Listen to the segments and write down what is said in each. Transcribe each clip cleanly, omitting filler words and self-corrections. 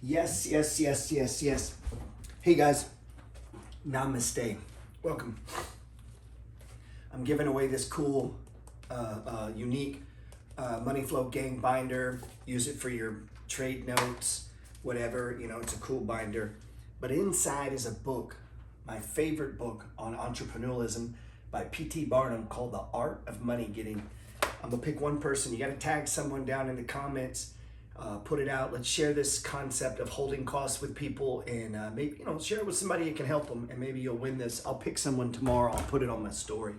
Yes, yes, yes, yes, yes. Hey guys, namaste. Welcome. I'm giving away this cool, unique money flow gang binder. Use it for your trade notes, whatever. You know, it's a cool binder. But inside is a book, my favorite book on entrepreneurialism by P.T. Barnum called The Art of Money Getting. I'm gonna pick one person. You gotta tag someone down in the comments. Put it out. Let's share this concept of holding costs with people, and maybe share it with somebody that can help them, and maybe you'll win this. I'll pick someone tomorrow. I'll put it on my story.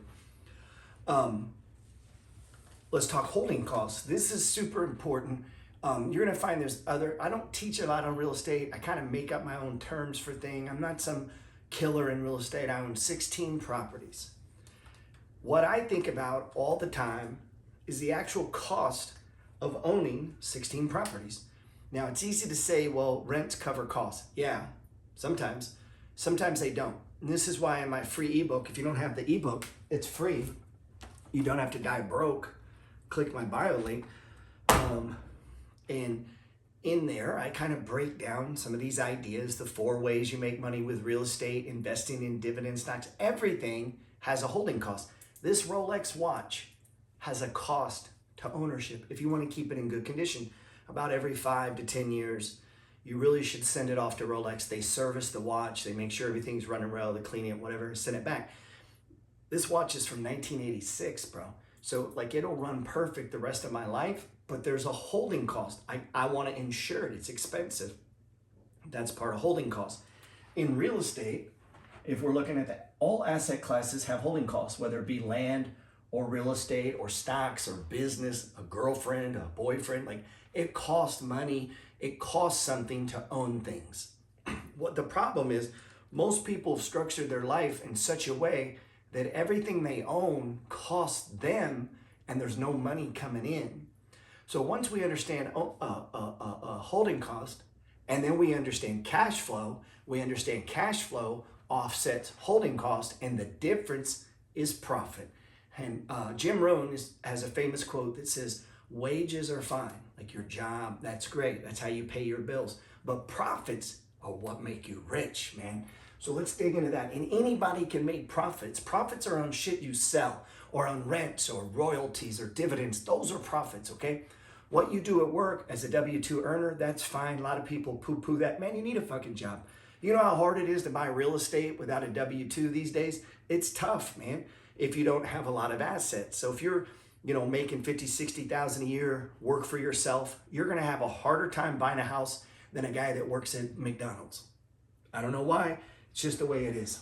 Let's talk holding costs. This is super important. You're gonna find there's other. I don't teach a lot on real estate. I kind of make up my own terms for things. I'm not some killer in real estate. I own 16 properties. What I think about all the time is the actual cost of owning 16 properties. Now, it's easy to say, well, rents cover costs. Yeah, sometimes. Sometimes they don't. And this is why in my free ebook, if you don't have the ebook, it's free. You don't have to die broke. Click my bio link. And in there, I kind of break down some of these ideas, the 4 ways you make money with real estate, investing in dividend stocks. Everything has a holding cost. This Rolex watch has a cost to ownership. If you want to keep it in good condition, about every 5 to 10 years, you really should send it off to Rolex. They service the watch. They make sure everything's running well. They clean it, whatever, send it back. This watch is from 1986, bro. So like it'll run perfect the rest of my life, but there's a holding cost. I want to insure it. It's expensive. That's part of holding costs. In real estate, if we're looking at that, all asset classes have holding costs, whether it be land or real estate or stocks or business, a girlfriend, a boyfriend. Like it costs money. It costs something to own things. What the problem is, most people have structured their life in such a way that everything they own costs them and there's no money coming in. So once we understand holding cost, and then we understand cash flow, offsets holding cost, and the difference is profit. And Jim Rohn has a famous quote that says, wages are fine, like your job, that's great. That's how you pay your bills. But profits are what make you rich, man. So let's dig into that. And anybody can make profits. Profits are on shit you sell, or on rents, or royalties, or dividends. Those are profits, okay? What you do at work as a W-2 earner, that's fine. A lot of people poo-poo that. Man, you need a fucking job. You know how hard it is to buy real estate without a W-2 these days? It's tough, man, if you don't have a lot of assets. So if you're, making 50, 60,000 a year, work for yourself, you're going to have a harder time buying a house than a guy that works at McDonald's. I don't know why. It's just the way it is.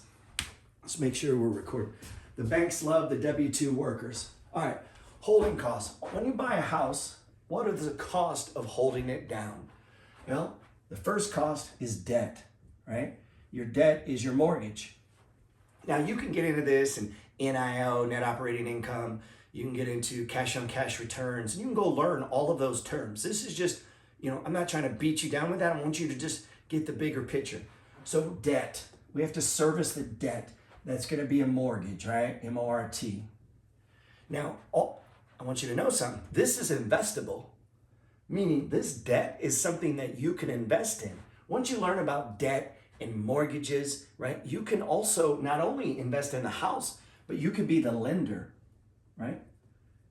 Let's make sure we're recording. The banks love the W-2 workers. All right, holding costs. When you buy a house, what are the cost of holding it down? Well, the first cost is debt, right? Your debt is your mortgage. Now you can get into this and NIO, net operating income. You can get into cash on cash returns, and you can go learn all of those terms. This is just, I'm not trying to beat you down with that. I want you to just get the bigger picture. So debt, we have to service the debt. That's going to be a mortgage, right? M-O-R-T. Now, I want you to know something. This is investable, meaning this debt is something that you can invest in. Once you learn about debt and mortgages, right, you can also not only invest in the house, but you could be the lender, right?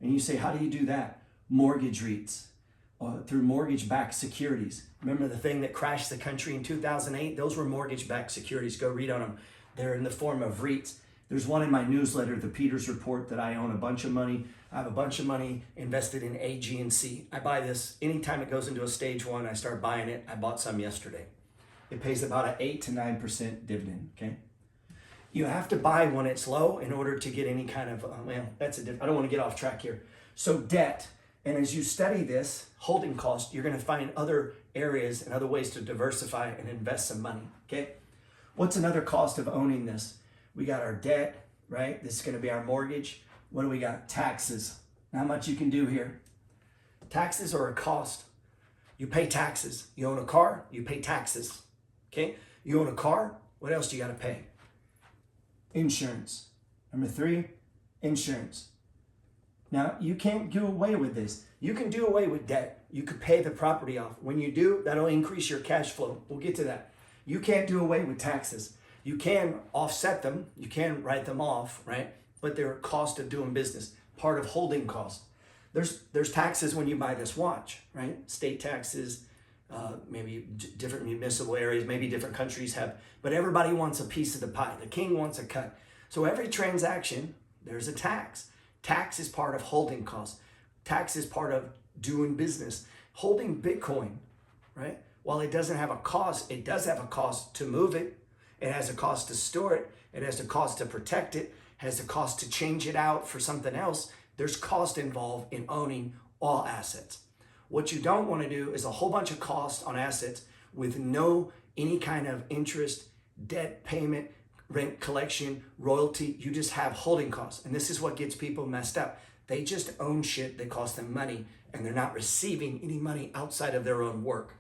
And you say, how do you do that? Mortgage REITs, through mortgage-backed securities. Remember the thing that crashed the country in 2008? Those were mortgage-backed securities. Go read on them. They're in the form of REITs. There's one in my newsletter, the Peters Report, that I own a bunch of money. I have a bunch of money invested in A, G, and C. I buy this anytime it goes into a stage 1. I start buying it. I bought some yesterday. It pays about an 8 to 9% dividend, okay? You have to buy when it's low in order to get any kind of, I don't want to get off track here. So debt, and as you study this, holding cost, you're going to find other areas and other ways to diversify and invest some money, okay? What's another cost of owning this? We got our debt, right? This is going to be our mortgage. What do we got? Taxes. Not much you can do here. Taxes are a cost. You pay taxes. You own a car, you pay taxes. Okay? You own a car, what else do you got to pay? Insurance. Number 3, insurance. Now, you can't do away with this. You can do away with debt. you could pay the property off. When you do, that'll increase your cash flow. We'll get to that. You can't do away with taxes. You can offset them. You can write them off, right? But they're a cost of doing business, part of holding costs. There's taxes when you buy this watch, right? State taxes, maybe different municipal areas, maybe different countries have, but everybody wants a piece of the pie. The king wants a cut. So every transaction, there's a tax. Tax is part of holding costs. Tax is part of doing business. Holding Bitcoin, right? While it doesn't have a cost, it does have a cost to move it. It has a cost to store it. It has a cost to protect it. It has a cost to change it out for something else. There's cost involved in owning all assets. What you don't want to do is a whole bunch of costs on assets with no any kind of interest, debt payment, rent collection, royalty. You just have holding costs. And this is what gets people messed up. They just own shit that costs them money and they're not receiving any money outside of their own work.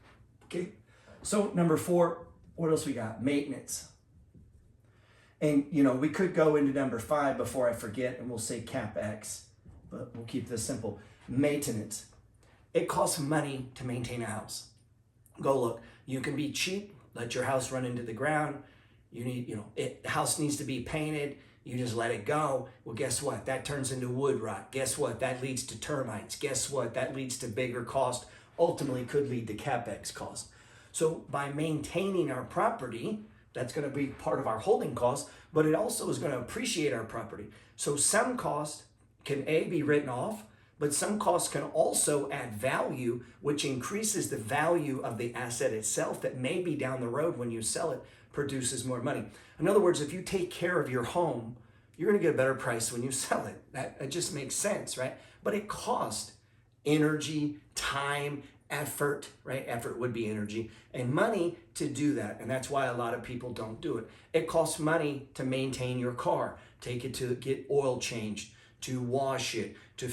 Okay? So number 4, what else we got? Maintenance. And we could go into number 5 before I forget and we'll say CapEx, but we'll keep this simple. Maintenance. It costs money to maintain a house. Go look. You can be cheap, let your house run into the ground. You need, the house needs to be painted. You just let it go. Well, guess what? That turns into wood rot. Guess what? That leads to termites. Guess what? That leads to bigger cost. Ultimately could lead to CapEx cost. So by maintaining our property, that's going to be part of our holding costs, but it also is going to appreciate our property. So some costs can be written off, but some costs can also add value, which increases the value of the asset itself that maybe down the road when you sell it produces more money. In other words, if you take care of your home, you're going to get a better price when you sell it. That just makes sense, right? But it costs energy, time, effort, right? Effort would be energy and money to do that. And that's why a lot of people don't do it. It costs money to maintain your car, take it to get oil changed, to wash it, to,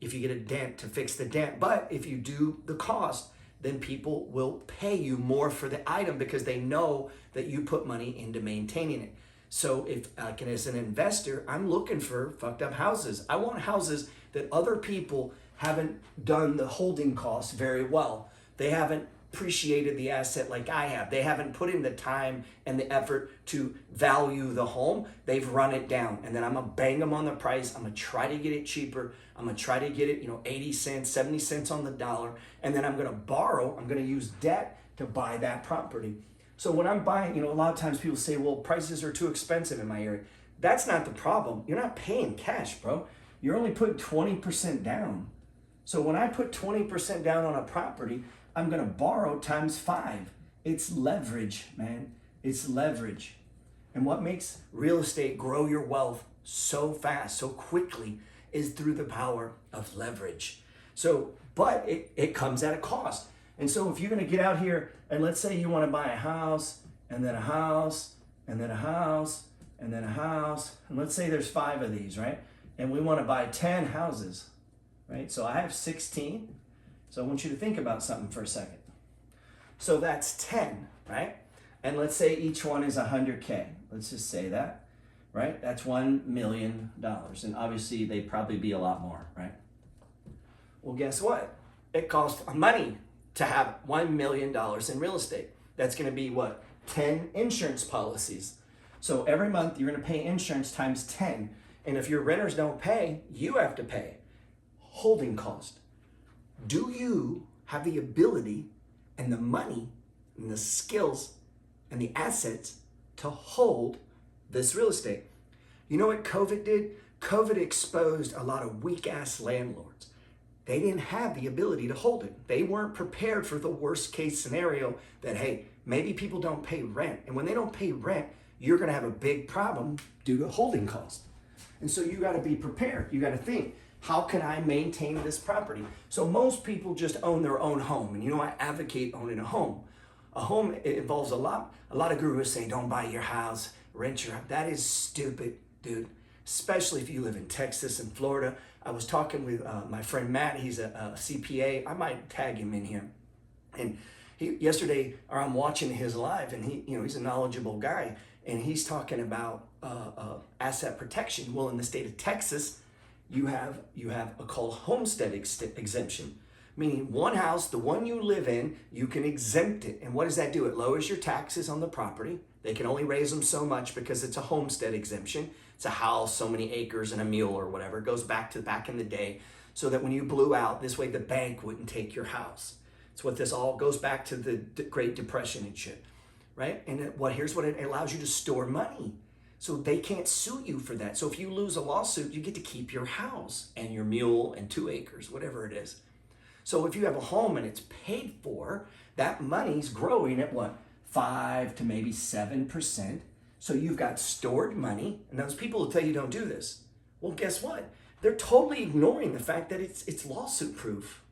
if you get a dent, to fix the dent. But if you do the cost, then people will pay you more for the item because they know that you put money into maintaining it. So if, as an investor, I'm looking for fucked up houses. I want houses that other people haven't done the holding costs very well. They haven't appreciated the asset like I have. They haven't put in the time and the effort to value the home. They've run it down. And then I'm gonna bang them on the price. I'm gonna try to get it cheaper. I'm gonna try to get it, 80 cents, 70 cents on the dollar. And then I'm gonna borrow, I'm gonna use debt to buy that property. So when I'm buying, a lot of times people say, well, prices are too expensive in my area. That's not the problem. You're not paying cash, bro. You're only putting 20% down. So when I put 20% down on a property, I'm gonna borrow times 5. It's leverage, man. It's leverage. And what makes real estate grow your wealth so fast, so quickly, is through the power of leverage. So, but it comes at a cost. And so if you're gonna get out here and let's say you wanna buy a house, and then a house, and then a house, and then a house, and let's say there's 5 of these, right? And we wanna buy 10 houses, right? So I have 16. So I want you to think about something for a second. So that's 10, right? And let's say each one is 100K. Let's just say that, right? That's $1 million. And obviously they'd probably be a lot more, right? Well, guess what? It costs money to have $1 million in real estate. That's gonna be what? 10 insurance policies. So every month you're gonna pay insurance times 10. And if your renters don't pay, you have to pay. Holding cost. Do you have the ability and the money and the skills and the assets to hold this real estate? You know what COVID did? COVID exposed a lot of weak ass landlords. They didn't have the ability to hold it. They weren't prepared for the worst case scenario that, hey, maybe people don't pay rent. And when they don't pay rent, you're gonna have a big problem due to holding costs. And so you gotta be prepared. You gotta think, how can I maintain this property? So most people just own their own home. And I advocate owning a home. A home, it involves a lot of gurus say, don't buy your house, rent your house. That is stupid, dude. Especially if you live in Texas and Florida. I was talking with my friend Matt, he's a CPA. I might tag him in here. And I'm watching his live and he's a knowledgeable guy. And he's talking about asset protection. Well, in the state of Texas, you have a called homestead exemption. Meaning one house, the one you live in, you can exempt it. And what does that do? It lowers your taxes on the property. They can only raise them so much because it's a homestead exemption. It's a house, so many acres and a mule or whatever. It goes back to back in the day so that when you blew out, this way the bank wouldn't take your house. It's what this all goes back to the Great Depression and shit, right? And here's what it allows you to store money. So they can't sue you for that. So if you lose a lawsuit, you get to keep your house and your mule and 2 acres, whatever it is. So if you have a home and it's paid for, that money's growing at what? 5 to maybe 7%. So you've got stored money. And those people who tell you don't do this, well, guess what? They're totally ignoring the fact that it's lawsuit proof.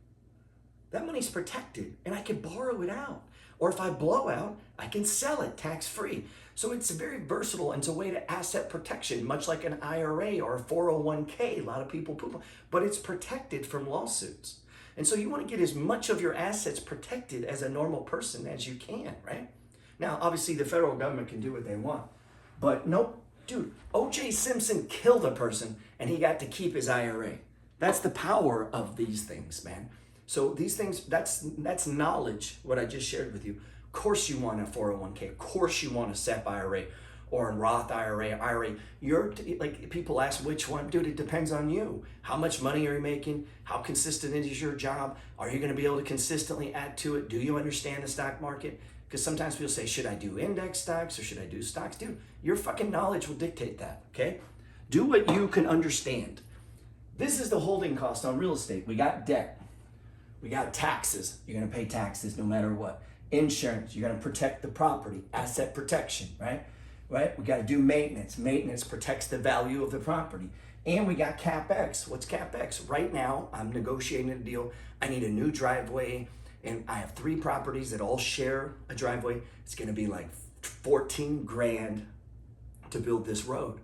That money's protected and I can borrow it out. Or if I blow out, I can sell it tax-free. So it's very versatile and it's a way to asset protection, much like an IRA or a 401k. A lot of people poop, but it's protected from lawsuits. And so you want to get as much of your assets protected as a normal person as you can, right? Now, obviously the federal government can do what they want, but nope, dude, O.J. Simpson killed a person and he got to keep his IRA. That's the power of these things, man. So these things, that's knowledge, what I just shared with you. Of course you want a 401k. Of course you want a SEP IRA or a Roth IRA. Like people ask which one. Dude, it depends on you. How much money are you making? How consistent is your job? Are you going to be able to consistently add to it? Do you understand the stock market? Because sometimes people say, should I do index stocks or should I do stocks? Dude, your fucking knowledge will dictate that, okay? Do what you can understand. This is the holding cost on real estate. We got debt. We got taxes. You're going to pay taxes no matter what. Insurance. You're going to protect the property. Asset protection, right? Right? We got to do maintenance. Maintenance protects the value of the property. And we got CapEx. What's CapEx? Right now, I'm negotiating a deal. I need a new driveway, and I have 3 properties that all share a driveway. It's going to be like 14 grand to build this road.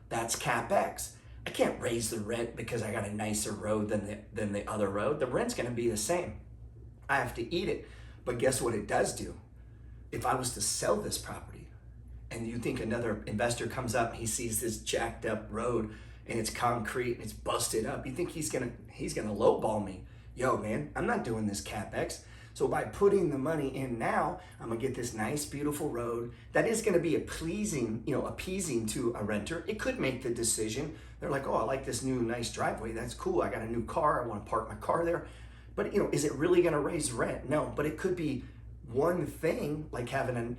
That's CapEx. I can't raise the rent because I got a nicer road than the other road. The rent's going to be the same. I have to eat it. But guess what it does do? If I was to sell this property, and you think another investor comes up and he sees this jacked up road and it's concrete and it's busted up, you think he's gonna lowball me. Yo, man, I'm not doing this CapEx. So by putting the money in now, I'm gonna get this nice, beautiful road that is gonna be appeasing to a renter. It could make the decision. They're like, oh, I like this new nice driveway. That's cool. I got a new car. I wanna park my car there. But is it really gonna raise rent? No, but it could be one thing, like having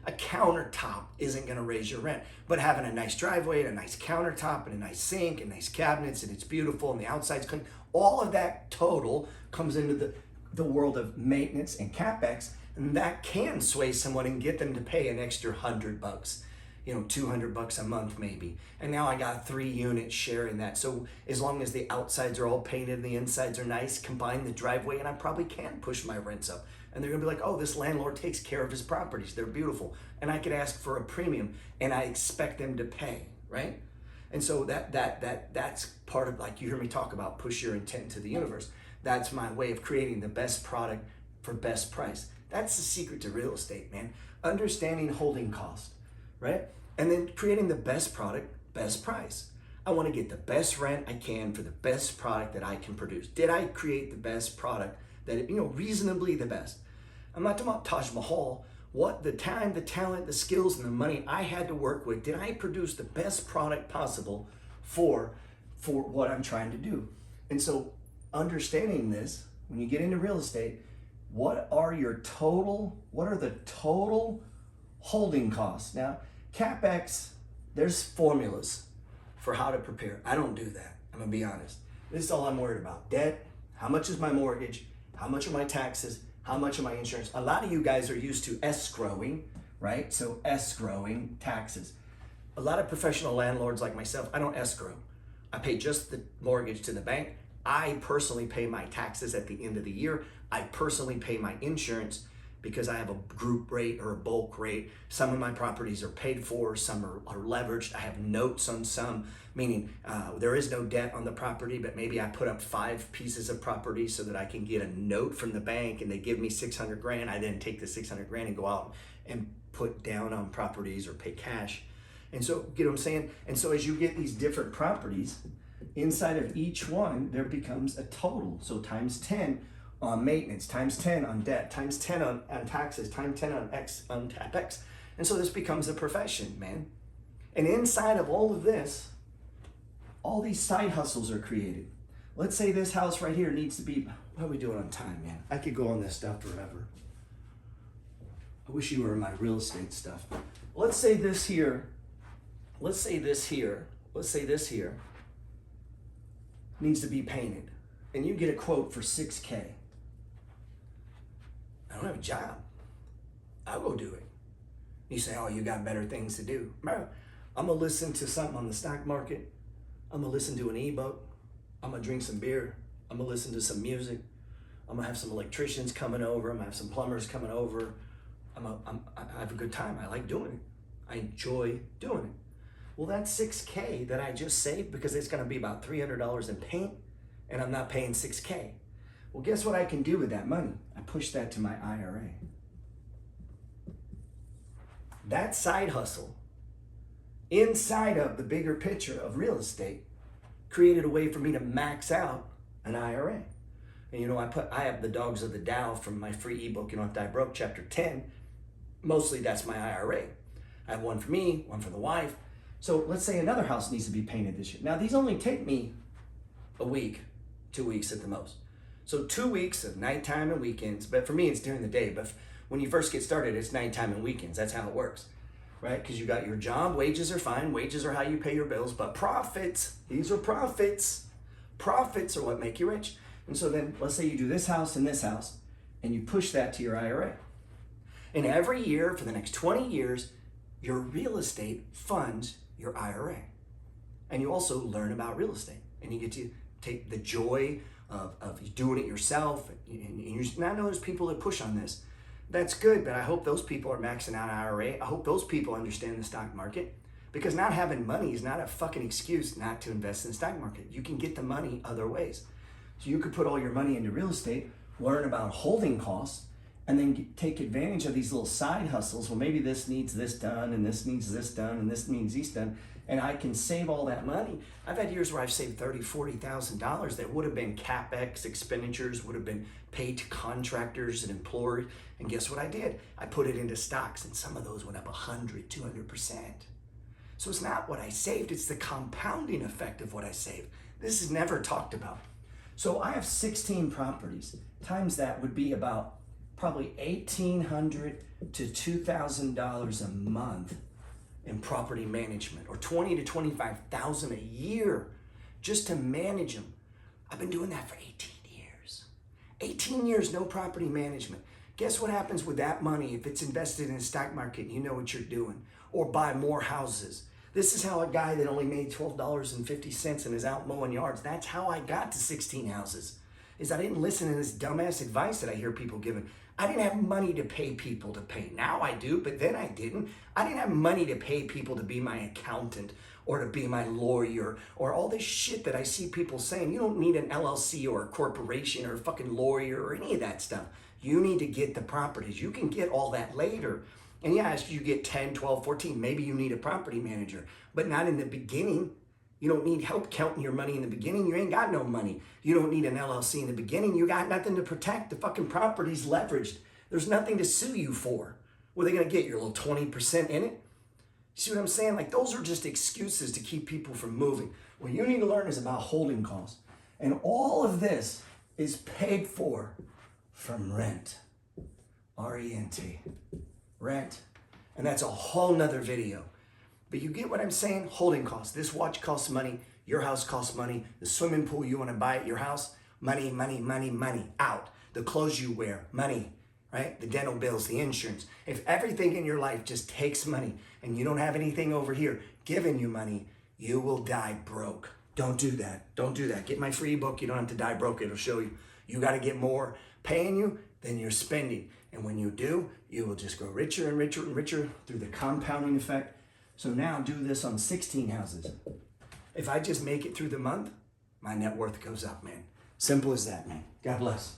a countertop isn't going to raise your rent, but having a nice driveway and a nice countertop and a nice sink and nice cabinets and it's beautiful and the outside's clean, all of that total comes into the world of maintenance and CapEx, and that can sway someone and get them to pay an extra $100, $200 a month maybe. And now I got 3 units sharing that. So as long as the outsides are all painted and the insides are nice, combine the driveway and I probably can push my rents up. And they're gonna be like, oh, this landlord takes care of his properties. They're beautiful. And I could ask for a premium and I expect them to pay, right? And so that's part of, like you hear me talk about, push your intent into the universe. That's my way of creating the best product for best price. That's the secret to real estate, man. Understanding holding cost, right? And then creating the best product, best price. I want to get the best rent I can for the best product that I can produce. Did I create the best product that, reasonably the best? I'm not talking about Taj Mahal. What the time, the talent, the skills, and the money I had to work with, did I produce the best product possible for what I'm trying to do? And so understanding this, when you get into real estate, what are the total holding costs? Now, CapEx, there's formulas for how to prepare. I don't do that. I'm gonna be honest. This is all I'm worried about. Debt, how much is my mortgage? How much are my taxes? How much of my insurance? A lot of you guys are used to escrowing, right? So escrowing taxes. A lot of professional landlords like myself, I don't escrow. I pay just the mortgage to the bank. I personally pay my taxes at the end of the year. I personally pay my insurance because I have a group rate or a bulk rate. Some of my properties are paid for, some are leveraged. I have notes on some, meaning there is no debt on the property, but maybe I put up 5 pieces of property so that I can get a note from the bank and they give me 600 grand. I then take the 600 grand and go out and put down on properties or pay cash. And so, get what I'm saying? And so as you get these different properties, inside of each one, there becomes a total. So times 10, on maintenance, times 10 on debt, times 10 on taxes, times 10 on CapEx. And so this becomes a profession, man. And inside of all of this, all these side hustles are created. Let's say this house right here needs to be, what are we doing on time, man? I could go on this stuff forever. I wish you were in my real estate stuff. Let's say this here needs to be painted. And you get a quote for $6K. I don't have a job. I'll go do it. You say, oh, you got better things to do. Bro, I'm gonna listen to something on the stock market. I'm gonna listen to an eBOOK. I'm gonna drink some beer. I'm gonna listen to some music. I'm gonna have some electricians coming over. I'm gonna have some plumbers coming over. I have a good time. I like doing it. I enjoy doing it. Well, that's $6K that I just saved because it's gonna be about $300 in paint and I'm not paying $6K. Well, guess what I can do with that money? I push that to my IRA. That side hustle inside of the bigger picture of real estate created a way for me to max out an IRA. And you know, I have the Dogs of the Dow from my free ebook, You Don't Have to Die Broke, chapter 10. Mostly that's my IRA. I have one for me, one for the wife. So let's say another house needs to be painted this year. Now these only take me a week, 2 weeks at the most. So 2 weeks of nighttime and weekends, but for me it's during the day. But when you first get started, it's nighttime and weekends. That's how it works, right? Because you got your job, wages are fine. Wages are how you pay your bills, but profits, these are profits. Profits are what make you rich. And so then let's say you do this house and you push that to your IRA. And every year for the next 20 years, your real estate funds your IRA. And you also learn about real estate. And you get to take the joy of doing it yourself. And I know there's people that push on this. That's good, but I hope those people are maxing out IRA. I hope those people understand the stock market, because not having money is not a fucking excuse not to invest in the stock market. You can get the money other ways. So you could put all your money into real estate, learn about holding costs, and then take advantage of these little side hustles. Well, maybe this needs this done, and this needs this done, and this needs this done, and I can save all that money. I've had years where I've saved $30,000, $40,000 that would have been CapEx expenditures, would have been paid to contractors and employers, and guess what I did? I put it into stocks, and some of those went up 100, 200%. So it's not what I saved, it's the compounding effect of what I saved. This is never talked about. So I have 16 properties. Times that would be about probably $1,800 to $2,000 a month in property management, or $20,000 to $25,000 a year just to manage them. I've been doing that for 18 years. 18 years, no property management. Guess what happens with that money if it's invested in the stock market and you know what you're doing? Or buy more houses. This is how a guy that only made $12.50 and is out mowing yards, that's how I got to 16 houses. Is I didn't listen to this dumbass advice that I hear people giving. I didn't have money to pay people to pay. Now I do, but then I didn't. I didn't have money to pay people to be my accountant or to be my lawyer or all this shit that I see people saying. You don't need an LLC or a corporation or a fucking lawyer or any of that stuff. You need to get the properties. You can get all that later. And yeah, as you get 10, 12, 14, maybe you need a property manager, but not in the beginning. You don't need help counting your money in the beginning. You ain't got no money. You don't need an LLC in the beginning. You got nothing to protect. The fucking property's leveraged. There's nothing to sue you for. What are they gonna get, your little 20% in it? You see what I'm saying? Like, those are just excuses to keep people from moving. What you need to learn is about holding costs. And all of this is paid for from rent. R-E-N-T. Rent. And that's a whole nother video. But you get what I'm saying? Holding costs. This watch costs money. Your house costs money. The swimming pool you want to buy at your house, money, money, money, money. Out. The clothes you wear, money. Right? The dental bills, the insurance. If everything in your life just takes money and you don't have anything over here giving you money, you will die broke. Don't do that. Don't do that. Get my free book. You don't have to die broke. It'll show you. You got to get more paying you than you're spending. And when you do, you will just grow richer and richer and richer through the compounding effect. So now do this on 16 houses. If I just make it through the month, my net worth goes up, man. Simple as that, man. God bless.